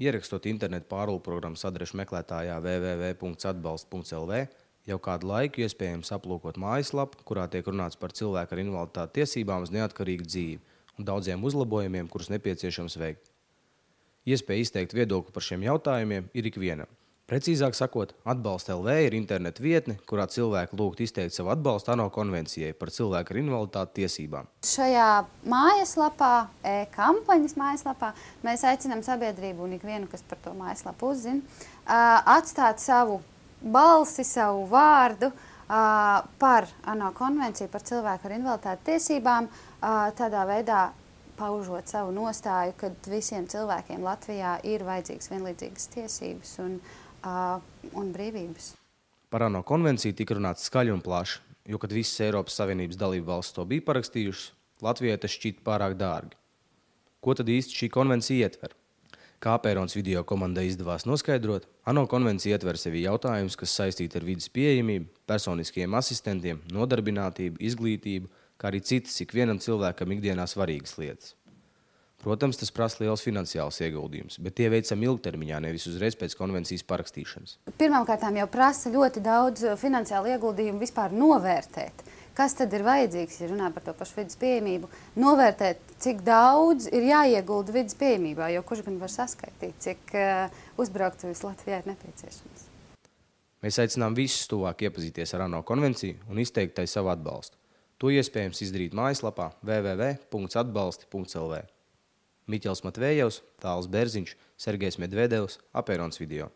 Ierakstot internetu pārlūkprogrammas adrešu meklētājā www.atbalsts.lv, jau kādu laiku iespējams aplūkot mājaslapu, kurā tiek runāts par cilvēku ar invaliditāti tiesībām uz neatkarīgu dzīvi un daudziem uzlabojumiem, kurus nepieciešams veikt. Iespēja izteikt viedokli par šiem jautājumiem ir ikvienam. Precīzāk sakot, Atbalsts LV ir interneta vietne, kurā cilvēki lūgt izteikt savu atbalstu ANO konvencijai par cilvēku ar invaliditāti tiesībām. Šajā mājaslapā, e-kampaņas mājaslapā, mēs aicinām sabiedrību un ikvienu, kas par to mājaslapu uzzina, atstāt savu balsi, savu vārdu par ANO konvenciju par cilvēku ar invaliditāti tiesībām, tādā veidā paužot savu nostāju, ka visiem cilvēkiem Latvijā ir vajadzīgas vienlīdzīgas tiesības un brīvības. Par ANO konvenciju tika runāts skaļi un plaši, jo, kad visas Eiropas Savienības dalību valstis to bija parakstījušas, Latvijai tas šķita pārāk dārgi. Ko tad īsti šī konvencija ietver? Kā Apērons video komandai izdevās noskaidrot, ANO konvencija ietver sevi jautājumus, kas saistīti ar vides pieejamību, personiskiem asistentiem, nodarbinātību, izglītību, kā arī citas ikvienam cilvēkam ikdienā svarīgas lietas. Protams, tas prasa liels finansiāls ieguldījums, bet tie veicam ilgtermiņā, nevis uzreiz pēc konvencijas parakstīšanas. Pirmkārtām jau prasa ļoti daudz finansiālu ieguldījumu vispār novērtēt. Kas tad ir vajadzīgs, ja runā par to pašu vides pieejamību? Novērtēt, cik daudz ir jāiegulda vides pieejamībā, jo kurš gan var saskaitīt, cik uzbrauktuves Latvijā ir nepieciešams. Mēs aicinām visus tuvāk iepazīties ar ANO konvenciju un izteikt tai savu atbalstu. To iespējams izdarīt mājaslapā www.atbalsti.lv. Miķels Matvējevs, Tāls Berziņš, Sergejs Medvedevs, Apērons video.